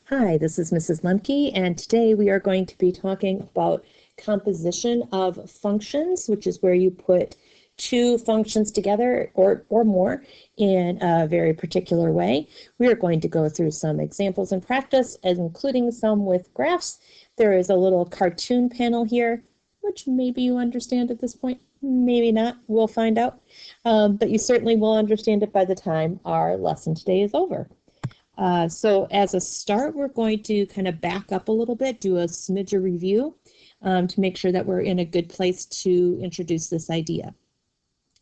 Hi, this is Mrs. Lemke, and today we are going to be talking about composition of functions, which is where you put two functions together or more in a very particular way. We are going to go through some examples in practice, including some with graphs. There is a little cartoon panel here, which maybe you understand at this point, maybe not, we'll find out. But you certainly will understand it by the time our lesson today is over. So as a start, we're going to kind of back up a little bit, do a smidge of review to make sure that we're in a good place to introduce this idea.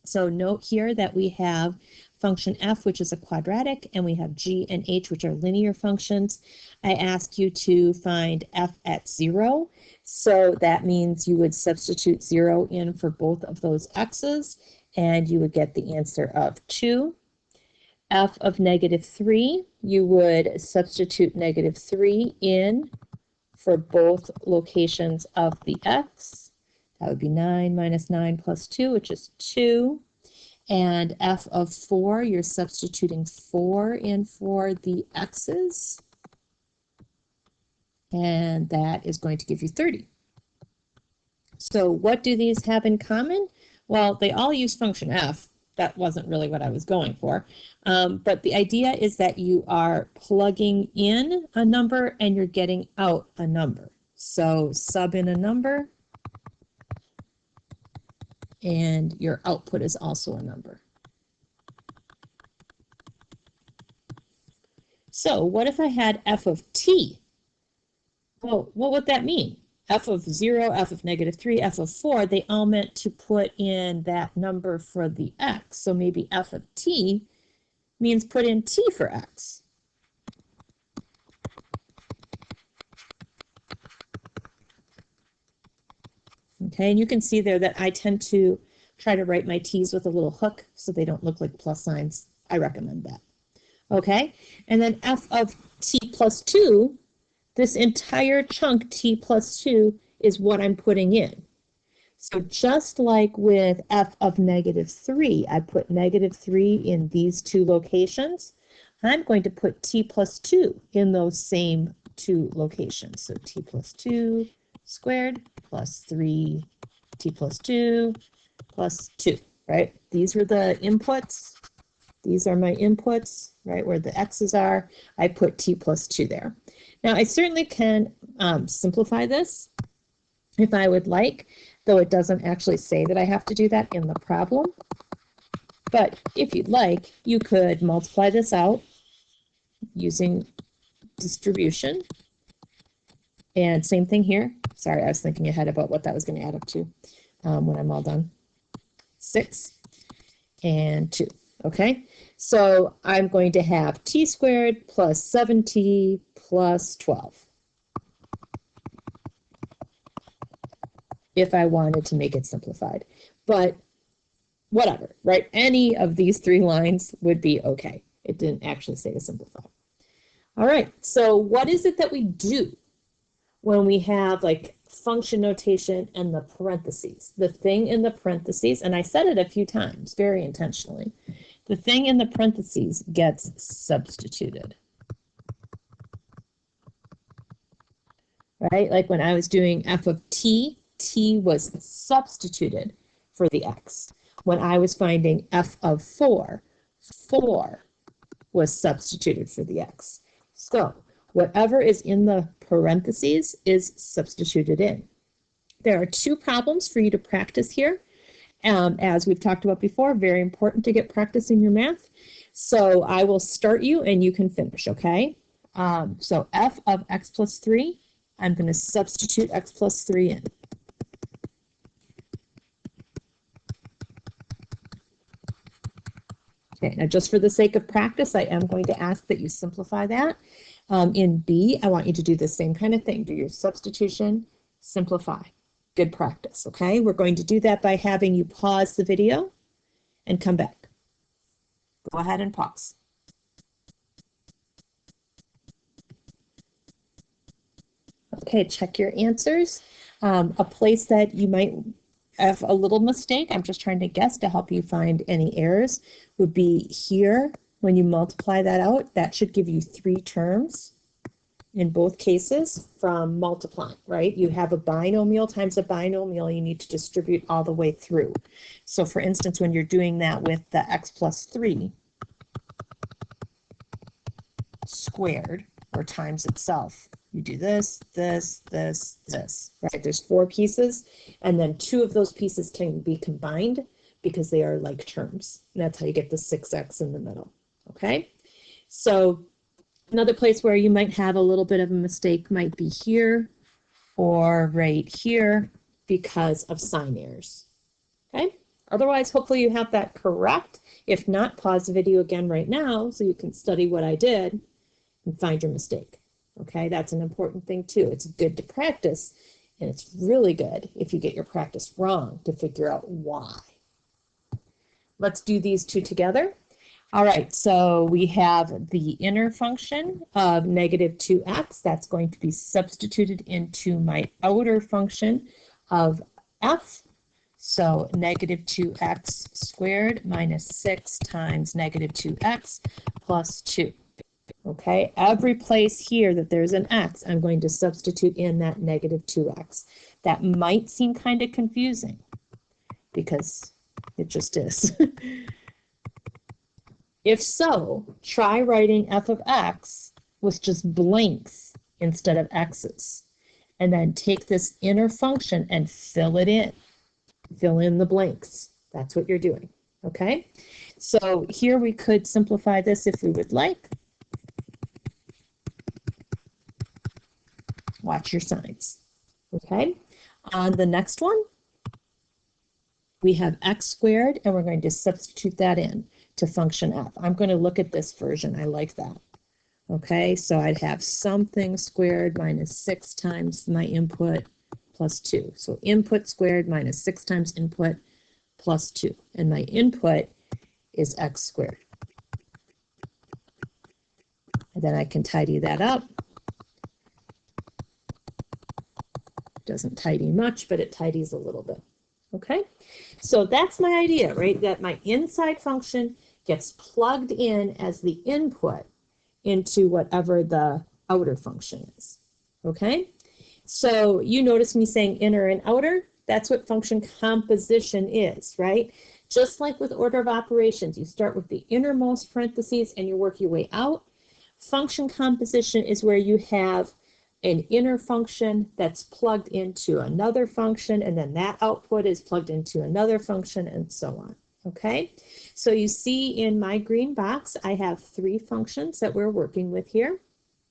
So note here that we have function f, which is a quadratic, and we have g and h, which are linear functions. I ask you to find f at 0. So that means you would substitute 0 in for both of those x's, and you would get the answer of 2. F of -3, you would substitute -3 in for both locations of the x. That would be 9 minus 9 plus 2, which is 2. And f of 4, you're substituting 4 in for the x's. And that is going to give you 30. So what do these have in common? Well, they all use function f. That wasn't really what I was going for. But the idea is that you are plugging in a number and you're getting out a number. So sub in a number and your output is also a number. So what if I had f of t? Well, what would that mean? F of 0, f of -3, f of 4, they all meant to put in that number for the x. So maybe f of t means put in t for x. Okay, and you can see there that I tend to try to write my t's with a little hook so they don't look like plus signs. I recommend that. Okay, and then f of t plus 2, this entire chunk t plus 2 is what I'm putting in. So just like with f of -3, I put -3 in these two locations. I'm going to put t plus 2 in those same two locations. So t plus 2 squared plus 3 t plus 2 plus 2, right? These were the inputs. These are my inputs, right, where the x's are. I put t plus 2 there. Now, I certainly can simplify this if I would like, though it doesn't actually say that I have to do that in the problem. But if you'd like, you could multiply this out using distribution. And same thing here. Sorry, I was thinking ahead about what that was going to add up to when I'm all done. 6 and 2. Okay, so I'm going to have t squared plus 7t plus 12. If I wanted to make it simplified. But whatever, right? Any of these three lines would be okay. It didn't actually say to simplify. All right, so what is it that we do when we have like function notation and the parentheses? The thing in the parentheses, and I said it a few times very intentionally, the thing in the parentheses gets substituted. Right? Like when I was doing f of t, t was substituted for the x. When I was finding f of 4, 4 was substituted for the x. So whatever is in the parentheses is substituted in. There are two problems for you to practice here. As we've talked about before, very important to get practice in your math. So I will start you and you can finish, okay? So f of x plus 3, I'm going to substitute x plus 3 in. Okay, now just for the sake of practice, I am going to ask that you simplify that. In B, I want you to do the same kind of thing. Do your substitution, simplify. Good practice, okay? We're going to do that by having you pause the video and come back. Go ahead and pause. Okay, check your answers. A place that you might have a little mistake, I'm just trying to guess to help you find any errors, would be here. When you multiply that out, that should give you 3 terms. in both cases from multiplying, right? You have a binomial times a binomial, you need to distribute all the way through. So for instance, when you're doing that with the x plus 3 squared, or times itself, you do this, this, this, this, right? There's 4 pieces, and then 2 of those pieces can be combined because they are like terms. And that's how you get the 6x in the middle, okay? So another place where you might have a little bit of a mistake might be here or right here because of sign errors, okay? Otherwise, hopefully you have that correct. If not, pause the video again right now so you can study what I did and find your mistake, okay? That's an important thing too. It's good to practice, and it's really good if you get your practice wrong to figure out why. Let's do these two together. All right, so we have the inner function of negative 2x. That's going to be substituted into my outer function of f. So negative 2x squared minus 6 times negative 2x plus 2. Okay, every place here that there's an x, I'm going to substitute in that negative 2x. That might seem kind of confusing because it just is. If so, try writing f of x with just blanks instead of x's. And then take this inner function and fill it in. Fill in the blanks. That's what you're doing, okay? So here we could simplify this if we would like. Watch your signs, okay? On the next one, we have x squared, and we're going to substitute that in to function f. I'm going to look at this version. I like that. Okay, so I'd have something squared minus 6 times my input plus 2. So input squared minus 6 times input plus 2. And my input is x squared. And then I can tidy that up. Doesn't tidy much, but it tidies a little bit. Okay, so that's my idea, right? That my inside function gets plugged in as the input into whatever the outer function is. Okay, so you notice me saying inner and outer. That's what function composition is, right? Just like with order of operations, you start with the innermost parentheses and you work your way out. Function composition is where you have an inner function that's plugged into another function, and then that output is plugged into another function, and so on. Okay, so you see in my green box, I have 3 functions that we're working with here.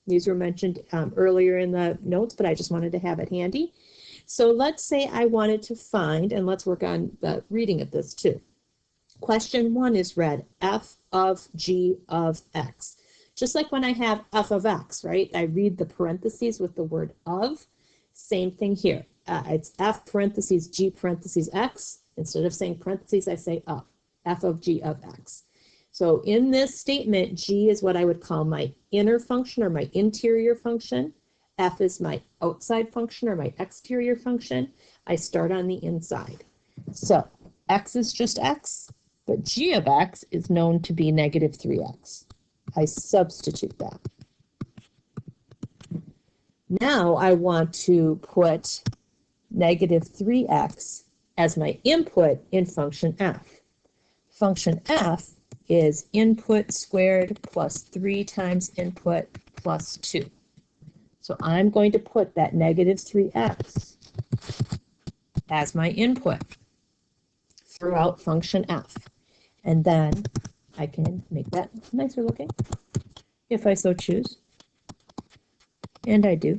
These were mentioned earlier in the notes, but I just wanted to have it handy. So let's say I wanted to find, and let's work on the reading of this too. Question 1 is read f of g of x. Just like when I have f of x, right? I read the parentheses with the word of. Same thing here. It's f parentheses g parentheses x. Instead of saying parentheses, I say of. F of g of x. So in this statement, g is what I would call my inner function or my interior function. F is my outside function or my exterior function. I start on the inside. So x is just x, but g of x is known to be negative 3x. I substitute that. Now I want to put negative 3x as my input in function f. Function f is input squared plus 3 times input plus 2. So I'm going to put that negative 3x as my input throughout function f. And then I can make that nicer looking if I so choose. And I do.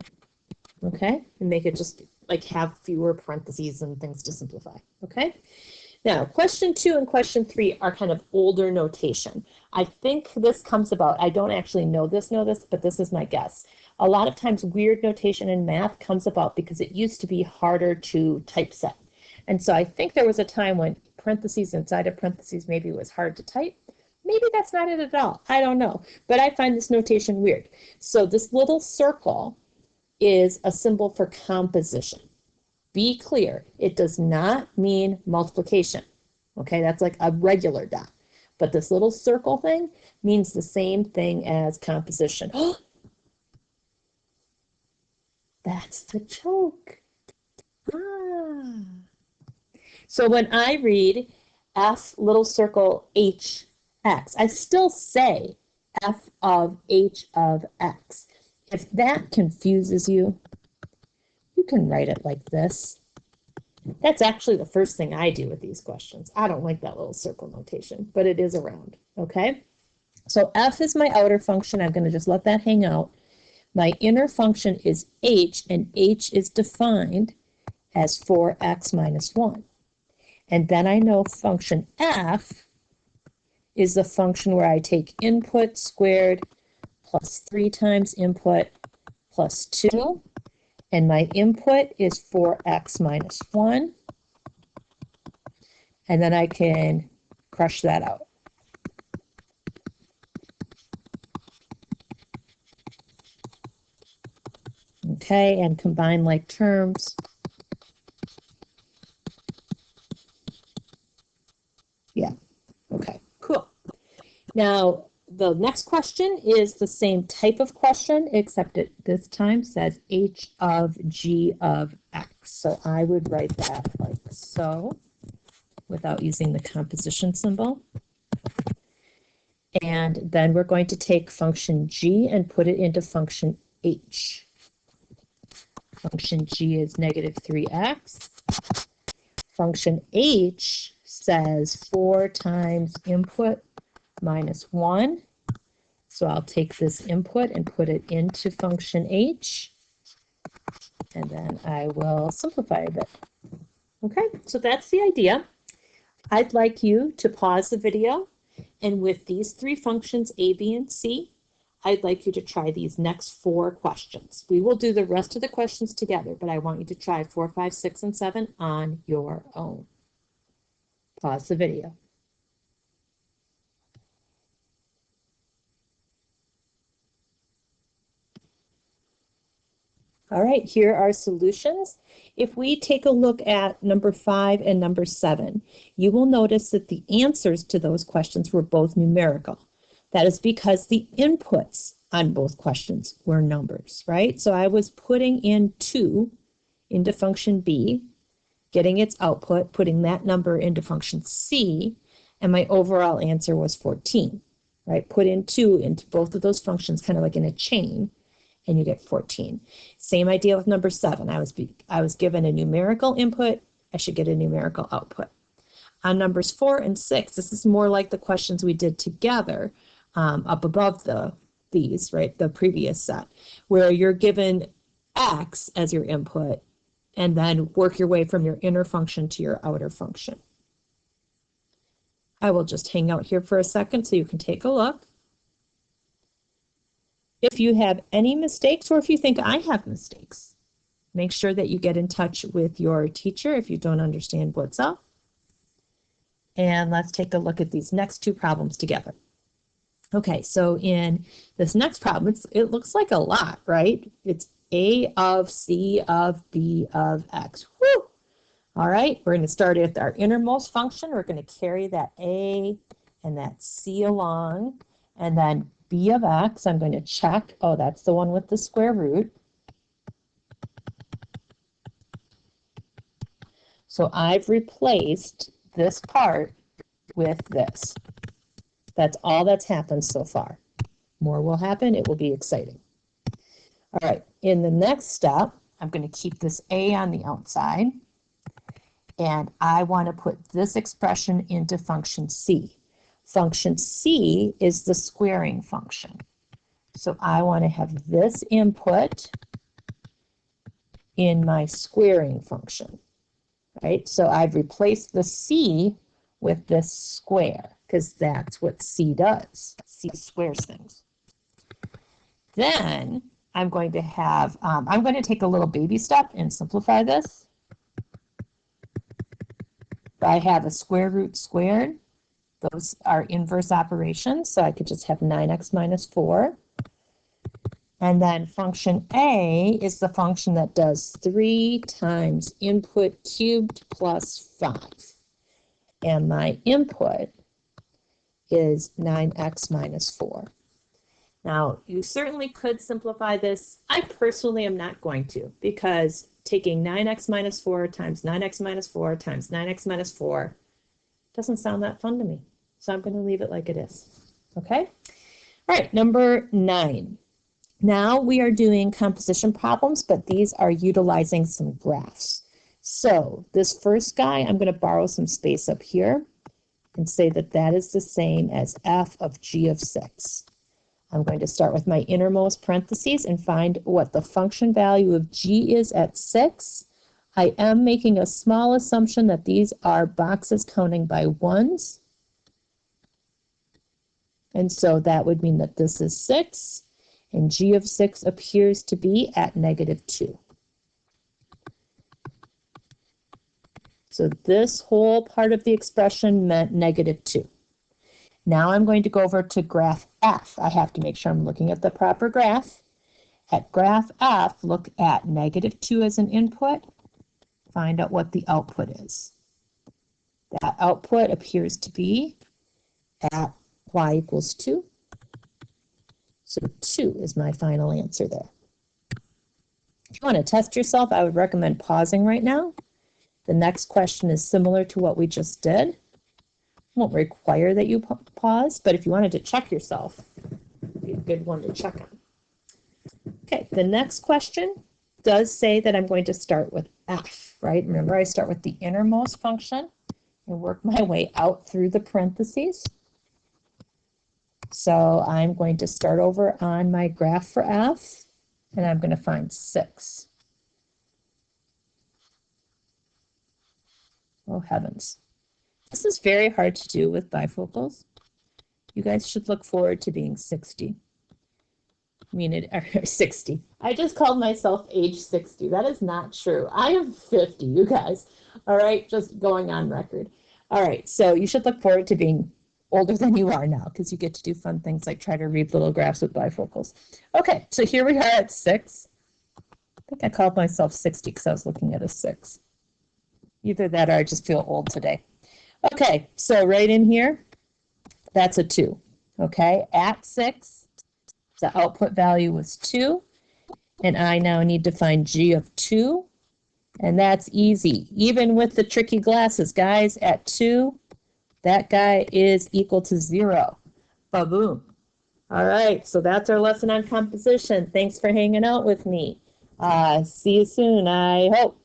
Okay, and make it just like have fewer parentheses and things to simplify. Okay, now question 2 and question 3 are kind of older notation. I think this comes about, I don't actually know this, but this is my guess. A lot of times weird notation in math comes about because it used to be harder to typeset. And so I think there was a time when parentheses inside of parentheses maybe was hard to type. Maybe that's not it at all. I don't know. But I find this notation weird. So this little circle is a symbol for composition. Be clear, it does not mean multiplication. Okay, that's like a regular dot. But this little circle thing means the same thing as composition. That's the joke. Ah. So when I read f little circle h x, I still say f of h of x. If that confuses you, you can write it like this. That's actually the first thing I do with these questions. I don't like that little circle notation, but it is around, okay? So f is my outer function. I'm going to just let that hang out. My inner function is h, and h is defined as 4x minus 1. And then I know function f is the function where I take input squared plus 3 times input plus 2. And my input is 4x minus 1. And then I can crush that out. Okay, and combine like terms. Yeah, okay, cool. Now, the next question is the same type of question, except it this time says h of g of x. So I would write that like so, without using the composition symbol. And then we're going to take function g and put it into function h. Function g is negative 3x. Function h says 4 times input minus 1. So I'll take this input and put it into function h, and then I will simplify a bit. Okay, so that's the idea. I'd like you to pause the video, and with these 3 functions, a, b, and c, I'd like you to try these next 4 questions. We will do the rest of the questions together, but I want you to try 4, 5, 6, and 7 on your own. Pause the video. All right, here are solutions. If we take a look at number 5 and number 7, you will notice that the answers to those questions were both numerical. That is because the inputs on both questions were numbers, right? So I was putting in 2 into function B, getting its output, putting that number into function C, and my overall answer was 14, right? Put in 2 into both of those functions, kind of like in a chain, and you get 14. Same idea with number 7. I was given a numerical input, I should get a numerical output. On numbers 4 and 6, this is more like the questions we did together up above these, right, the previous set, where you're given x as your input and then work your way from your inner function to your outer function. I will just hang out here for a second so you can take a look. If you have any mistakes or if you think I have mistakes, make sure that you get in touch with your teacher if you don't understand what's up. And let's take a look at these next 2 problems together. Okay, so in this next problem, it looks like a lot, right? It's a of c of b of x. Woo! All right, we're going to start at our innermost function. We're going to carry that a and that c along, and then b of x, I'm going to check. Oh, that's the one with the square root. So I've replaced this part with this. That's all that's happened so far. More will happen. It will be exciting. All right, in the next step, I'm going to keep this a on the outside, and I want to put this expression into function c. Function c is the squaring function. So I want to have this input in my squaring function, right? So I've replaced the c with this square, because that's what c does. C squares things. Then I'm going to have, I'm going to take a little baby step and simplify this. I have a square root squared. Those are inverse operations, so I could just have 9x minus 4. And then function a is the function that does 3 times input cubed plus 5. And my input is 9x minus 4. Now, you certainly could simplify this. I personally am not going to, because taking 9x minus 4 times 9x minus 4 times 9x minus 4 doesn't sound that fun to me. So I'm going to leave it like it is. Okay? All right, number 9. Now we are doing composition problems, but these are utilizing some graphs. So this first guy, I'm going to borrow some space up here and say that that is the same as f of g of 6. I'm going to start with my innermost parentheses and find what the function value of g is at 6. I am making a small assumption that these are boxes counting by ones. And so that would mean that this is 6, and g of 6 appears to be at -2. So this whole part of the expression meant -2. Now I'm going to go over to graph F. I have to make sure I'm looking at the proper graph. At graph F, look at -2 as an input. Find out what the output is. That output appears to be at y equals 2. So 2 is my final answer there. If you want to test yourself, I would recommend pausing right now. The next question is similar to what we just did. Won't require that you pause, but if you wanted to check yourself, it'd be a good one to check on. Okay, the next question does say that I'm going to start with f, right? Remember, I start with the innermost function and work my way out through the parentheses. So I'm going to start over on my graph for f, and I'm going to find 6. Oh, heavens. This is very hard to do with bifocals. You guys should look forward to being 60. I mean, 60. I just called myself age 60. That is not true. I am 50, you guys. All right, just going on record. All right, so you should look forward to being older than you are now, because you get to do fun things like try to read little graphs with bifocals. Okay, so here we are at 6. I think I called myself 60 because I was looking at a 6. Either that or I just feel old today. Okay, so right in here, that's a 2. Okay, at 6, the output value was 2, and I now need to find g of 2, and that's easy. Even with the tricky glasses, guys, at 2, that guy is equal to 0. Ba-boom. All right, so that's our lesson on composition. Thanks for hanging out with me. See you soon, I hope.